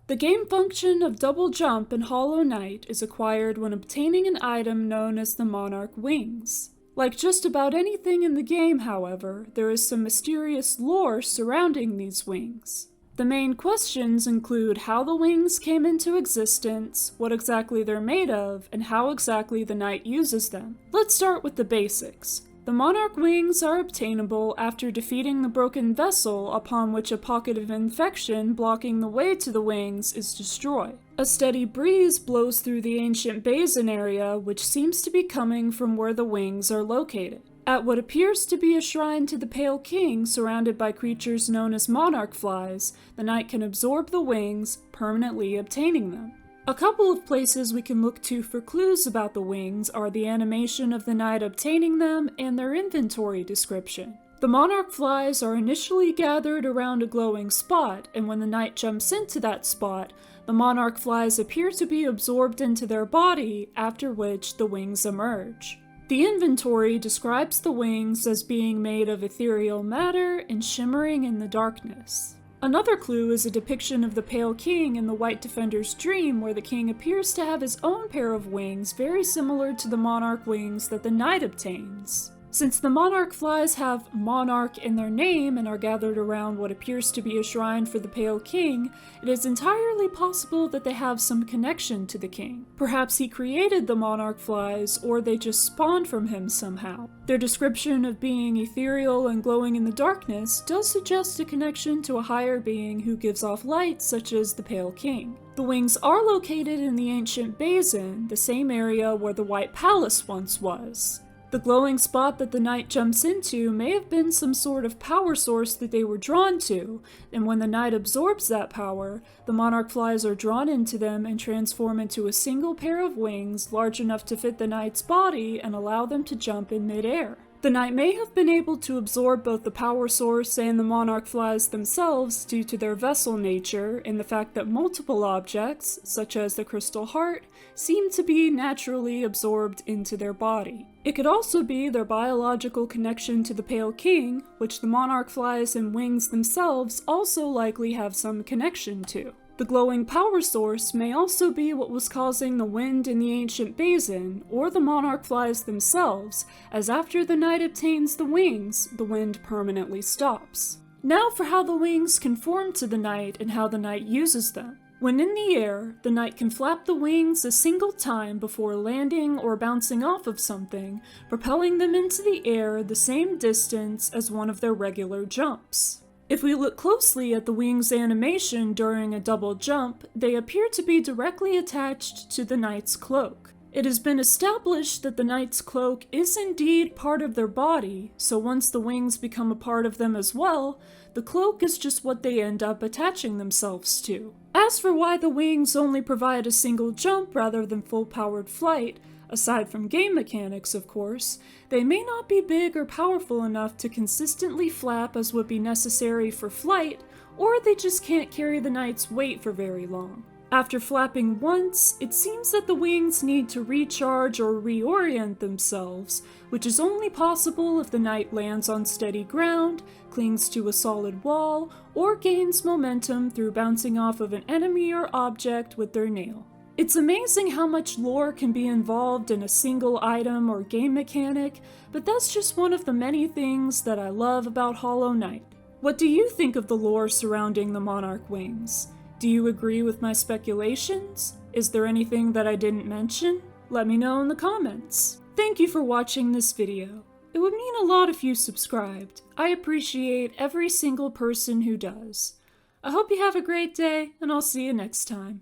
The game function of double jump in Hollow Knight is acquired when obtaining an item known as the Monarch Wings. Like just about anything in the game, however, there is some mysterious lore surrounding these wings. The main questions include how the wings came into existence, what exactly they're made of, and how exactly the knight uses them. Let's start with the basics. The Monarch Wings are obtainable after defeating the broken vessel upon which a pocket of infection blocking the way to the wings is destroyed. A steady breeze blows through the ancient basin area, which seems to be coming from where the wings are located. At what appears to be a shrine to the Pale King surrounded by creatures known as monarch flies, the knight can absorb the wings, permanently obtaining them. A couple of places we can look to for clues about the wings are the animation of the knight obtaining them and their inventory description. The monarch flies are initially gathered around a glowing spot, and when the knight jumps into that spot, the monarch flies appear to be absorbed into their body, after which the wings emerge. The inventory describes the wings as being made of ethereal matter and shimmering in the darkness. Another clue is a depiction of the Pale King in the White Defender's dream, where the king appears to have his own pair of wings very similar to the monarch wings that the knight obtains. Since the monarch flies have monarch in their name and are gathered around what appears to be a shrine for the Pale King, it is entirely possible that they have some connection to the king. Perhaps he created the monarch flies, or they just spawned from him somehow. Their description of being ethereal and glowing in the darkness does suggest a connection to a higher being who gives off light, such as the Pale King. The wings are located in the ancient basin, the same area where the White Palace once was. The glowing spot that the knight jumps into may have been some sort of power source that they were drawn to, and when the knight absorbs that power, the monarch flies are drawn into them and transform into a single pair of wings large enough to fit the knight's body and allow them to jump in midair. The knight may have been able to absorb both the power source and the monarch flies themselves due to their vessel nature and the fact that multiple objects, such as the crystal heart, seem to be naturally absorbed into their body. It could also be their biological connection to the Pale King, which the monarch flies and wings themselves also likely have some connection to. The glowing power source may also be what was causing the wind in the ancient basin, or the monarch flies themselves, as after the knight obtains the wings, the wind permanently stops. Now for how the wings conform to the knight and how the knight uses them. When in the air, the knight can flap the wings a single time before landing or bouncing off of something, propelling them into the air the same distance as one of their regular jumps. If we look closely at the wings' animation during a double jump, they appear to be directly attached to the knight's cloak. It has been established that the knight's cloak is indeed part of their body, so once the wings become a part of them as well, the cloak is just what they end up attaching themselves to. As for why the wings only provide a single jump rather than full-powered flight, aside from game mechanics of course, they may not be big or powerful enough to consistently flap as would be necessary for flight, or they just can't carry the knight's weight for very long. After flapping once, it seems that the wings need to recharge or reorient themselves, which is only possible if the knight lands on steady ground, clings to a solid wall, or gains momentum through bouncing off of an enemy or object with their nail. It's amazing how much lore can be involved in a single item or game mechanic, but that's just one of the many things that I love about Hollow Knight. What do you think of the lore surrounding the Monarch Wings? Do you agree with my speculations? Is there anything that I didn't mention? Let me know in the comments. Thank you for watching this video. It would mean a lot if you subscribed. I appreciate every single person who does. I hope you have a great day, and I'll see you next time.